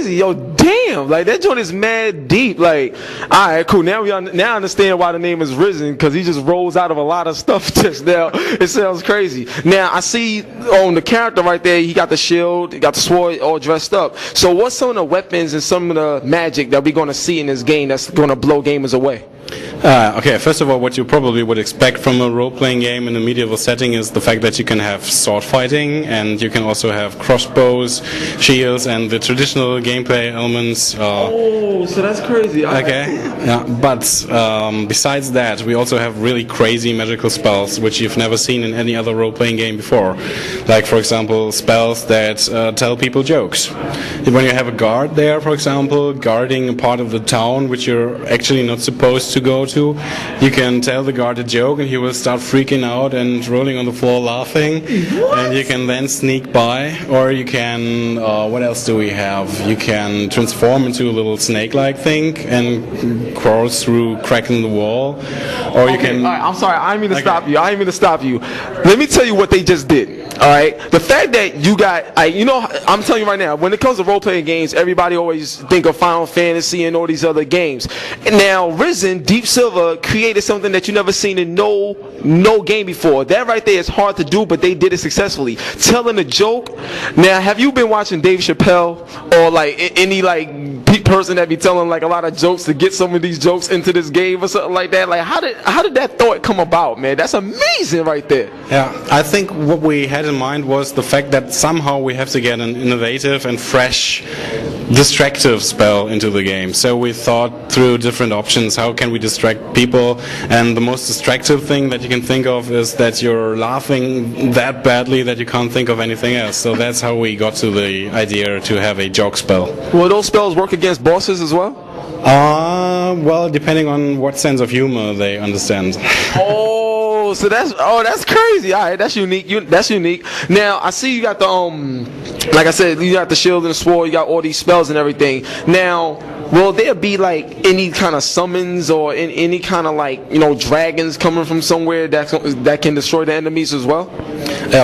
crazy, yo. Damn, like that joint is mad deep. Like, all right, cool. Now now I understand why the name is Risen, because he just rolls out of a lot of stuff just now. It sounds crazy. Now I see on the character right there, he got the shield, he got the sword, all dressed up. So what's some of the weapons and some of the magic that we're gonna see in this game that's gonna blow gamers away? Okay, first of all, what you probably would expect from a role-playing game in a medieval setting is the fact that you can have sword fighting, and you can also have crossbows, shields, and the traditional gameplay elements. Oh, so that's crazy. Okay, yeah, but besides that, we also have really crazy magical spells, which you've never seen in any other role-playing game before. Like, for example, spells that tell people jokes. When you have a guard there, for example, guarding a part of the town which you're actually not supposed to go to, you can tell the guard a joke and he will start freaking out and rolling on the floor laughing. What? And you can then sneak by, or you can, what else do we have? You can transform into a little snake-like thing and crawl through crack in the wall, or you can... All right, I'm sorry, I didn't mean to stop you. I didn't mean to stop you. Let me tell you what they just did. All right, the fact that you got, I'm telling you right now, when it comes to role-playing games, everybody always think of Final Fantasy and all these other games. And now, Risen, Deep Silver created something that you never seen in no game before. That right there is hard to do, but they did it successfully. Telling a joke. Now, have you been watching Dave Chappelle or like any person that be telling like a lot of jokes to get some of these jokes into this game or something like that? Like, how did that thought come about, man? That's amazing right there. Yeah, I think what we had in mind was the fact that somehow we have to get an innovative and fresh distractive spell into the game. So we thought through different options. How can we distract people? And the most distractive thing that you can think of is that you're laughing that badly that you can't think of anything else. So that's how we got to the idea to have a joke spell. Will those spells work against bosses as well? Well, depending on what sense of humor they understand. Oh, so that's crazy. All right, that's unique. That's unique. Now I see you got the like I said, you got the shield and the sword. You got all these spells and everything. Now, will there be like any kind of summons or any kind of like dragons coming from somewhere that can destroy the enemies as well?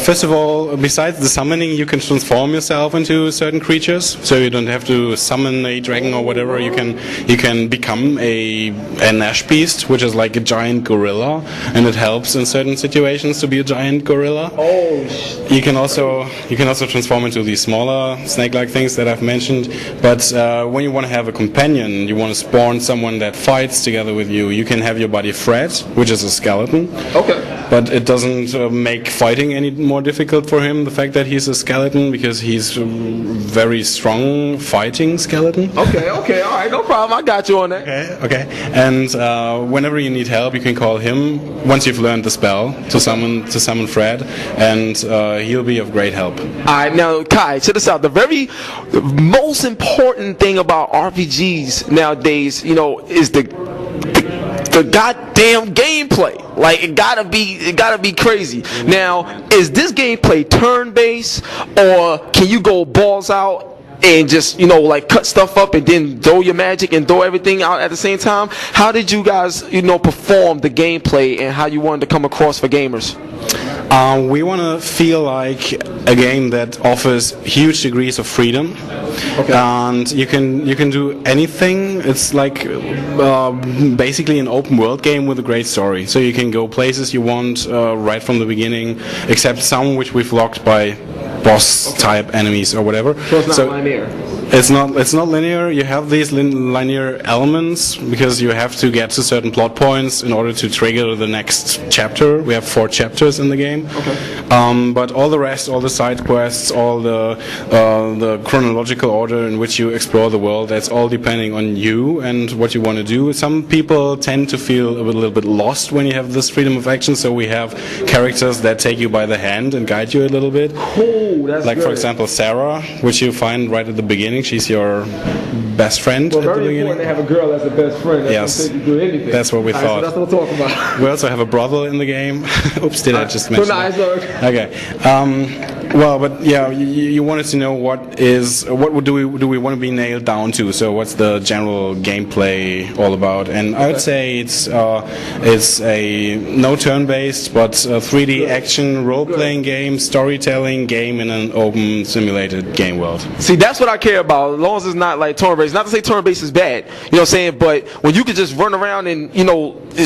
First of all, besides the summoning, you can transform yourself into certain creatures. So you don't have to summon a dragon or whatever. You can become an ash beast, which is like a giant gorilla, and it helps in certain situations to be a giant gorilla. Oh. You can also transform into these smaller snake-like things that I've mentioned. But when you want to have a companion, you want to spawn someone that fights together with you, you can have your buddy Fred, which is a skeleton. Okay. But it doesn't make fighting any more difficult for him, the fact that he's a skeleton, because he's a very strong fighting skeleton. Okay, all right, no problem. I got you on that. Okay. And whenever you need help, you can call him once you've learned the spell to summon Fred, and he'll be of great help. All right, now Kai, check this out. The most important thing about RPGs nowadays, is the goddamn gameplay. Like it gotta be crazy. Now, is this gameplay turn-based, or can you go balls out and just like cut stuff up and then throw your magic and throw everything out at the same time? How did you guys perform the gameplay and how you wanted to come across for gamers? We want to feel like a game that offers huge degrees of freedom. Okay. And you can do anything. It's like basically an open world game with a great story. So you can go places you want right from the beginning, except some which we've locked by boss type enemies or whatever. So it's not linear. It's not linear. You have these linear elements because you have to get to certain plot points in order to trigger the next chapter. We have 4 chapters in the game. Okay. But all the rest, all the side quests, all the chronological order in which you explore the world, that's all depending on you and what you want to do. Some people tend to feel a little bit lost when you have this freedom of action, so we have characters that take you by the hand and guide you a little bit. Cool, that's like good. For example, Sarah, which you find right at the beginning. She's your best friend at the beginning. Very important to have a girl as a best friend. Yes, do anything. That's what we thought. So that's what we'll talk about. We also have a brothel in the game. Oops, did I just mention that? Okay. Well, but yeah, you wanted to know what do we want to be nailed down to? So what's the general gameplay all about? And I would say it's a no turn-based but 3D action role-playing game, storytelling game in an open simulated game world. See, that's what I care about. As long as it's not like turn-based. Not to say turn-based is bad, you know what I'm saying? But when you can just run around and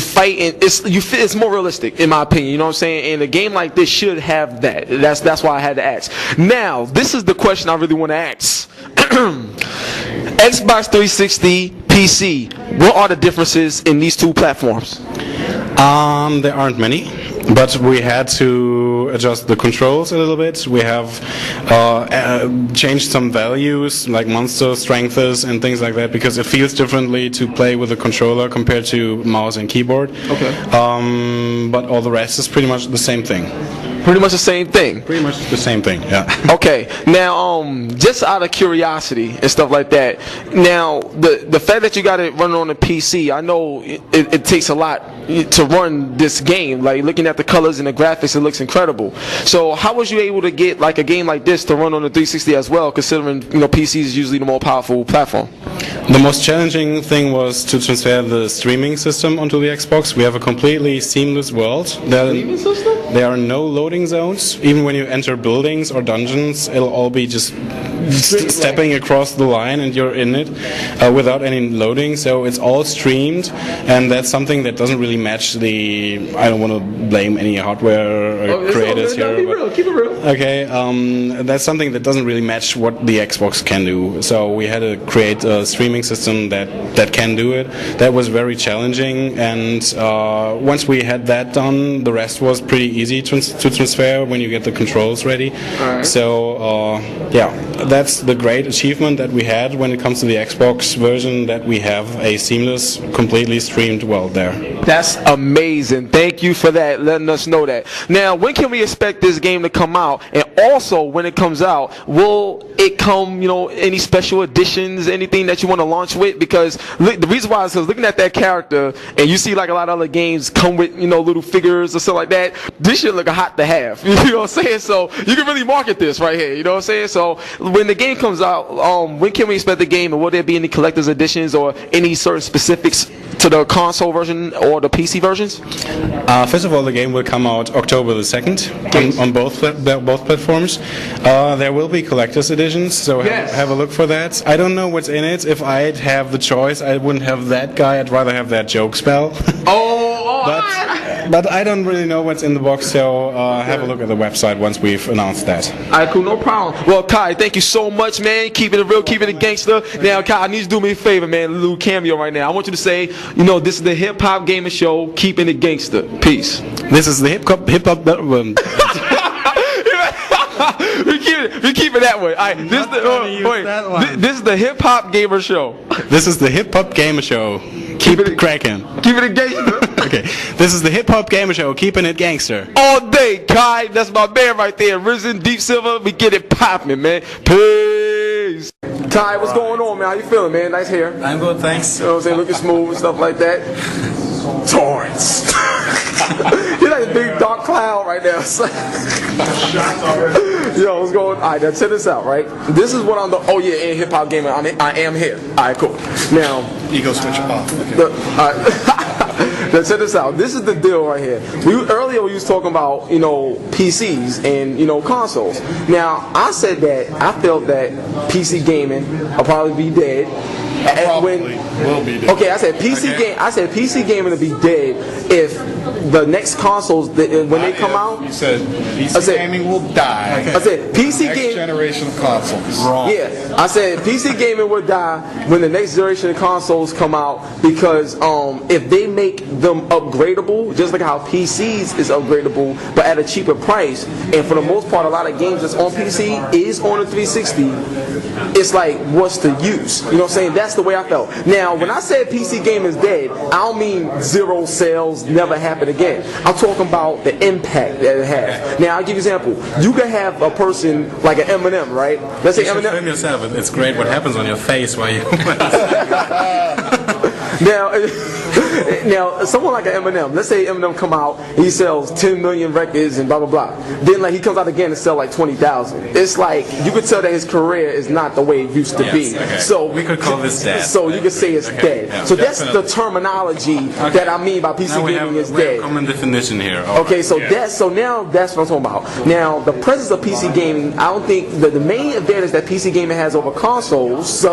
fight, and it's more realistic in my opinion. You know what I'm saying? And a game like this should have that. That's why I had to ask. Now, this is the question I really want to ask. Xbox 360, PC. What are the differences in these two platforms? There aren't many, but we had to adjust the controls a little bit. We have changed some values like monster strengths and things like that because it feels differently to play with a controller compared to mouse and keyboard. Okay. But all the rest is pretty much the same thing. Pretty much the same thing. Pretty much the same thing, yeah. Okay. Now, just out of curiosity and stuff like that. Now, the fact that you got it running on the PC, I know it takes a lot to run this game. Like looking at the colors and the graphics, it looks incredible. So, how was you able to get like a game like this to run on the 360 as well? Considering PC is usually the more powerful platform. The most challenging thing was to transfer the streaming system onto the Xbox. We have a completely seamless world. There are no loading zones. Even when you enter buildings or dungeons, it'll all be just stepping across the line and you're in it without any loading. So it's all streamed, and that's something that doesn't really match the. I don't want to blame any hardware creators here. Keep it real. Okay, that's something that doesn't really match what the Xbox can do. So we had to create a streaming system that can do it. That was very challenging, and once we had that done, the rest was pretty easy to transfer when you get the controls ready. Right. So yeah, that's the great achievement that we had when it comes to the Xbox version, that we have a seamless, completely streamed world there. That's amazing. Thank you for that, letting us know that. Now, when can we expect this game to come out? And also, when it comes out, will it come, any special editions, anything that you want to launch with? Because the reason why is because looking at that character, and you see like a lot of other games come with, little figures or something like that, this should look a hot to have. You know what I'm saying? So you can really market this right here. You know what I'm saying? So when the game comes out, when can we expect the game, and will there be any collector's editions or any certain specifics to the console version or the PC versions? First of all, the game will come out October the 2nd on both platforms. There will be collector's editions, so have a look for that. I don't know what's in it. If I'd have the choice, I wouldn't have that guy. I'd rather have that joke spell. But I don't really know what's in the box, so have a look at the website once we've announced that. Alright, cool, no problem. Well, Kai, thank you so much, man. Keeping it real, keeping it gangster. Now, Kai, I need you to do me a favor, man. A little cameo right now. I want you to say, this is the Hip Hop Gamer Show, keeping it gangster. Peace. This is the hip hop. We keep it that way. All right, this is the Hip Hop Gamer Show. This is the Hip Hop Gamer Show. Keep it cracking. Keep it gangster. Okay. This is the Hip Hop Gamer Show, keeping it gangster. All day, Kai. That's my man right there. Risen Deep Silver. We get it popping, man. Peace. Kai, what's going on, man? How you feeling, man? Nice hair. I'm good, thanks. You know what I'm saying? Looking smooth and stuff like that. Torrance. You're like a big dark cloud right now. Yo, what's going on? Alright, now check this out, right? This is what I'm doing. Oh, yeah, in Hip Hop Gamer. I am here. Alright, cool. Now, Ego switch off. Okay. Now check this out. This is the deal right here. Earlier we was talking about, PCs and, consoles. Now, I said that I felt that PC gaming will probably be dead. Will be dead. Okay, I said PC gaming will be dead if the next consoles when they come out. You said PC gaming will die. I said PC next gaming generation of consoles. Wrong. Yeah, I said PC gaming will die when the next generation of consoles come out, because if they make them upgradable, just like how PCs is upgradable but at a cheaper price, and for the most part a lot of games that's on PC is on the 360, it's like, what's the use? You know what I'm saying? That's the way I felt. Now, when I said PC gaming is dead, I don't mean zero sales, never happen again. I'm talking about the impact that it has. Now, I'll give you an example. You can have a person like an Eminem, right? Let's say Eminem. Film yourself. It's great what happens on your face while you. Now, someone like an Eminem, let's say Eminem come out, he sells 10 million records and blah blah blah. Then like he comes out again and sell like 20,000. It's like you could tell that his career is not the way it used to be. Okay. So we could call this dead. So you could say it's dead. Yeah, so that's the terminology that I mean by PC gaming is we have dead. a common definition here. Okay, so now that's what I'm talking about. Now the presence of PC gaming, I don't think the main advantage that PC gaming has over consoles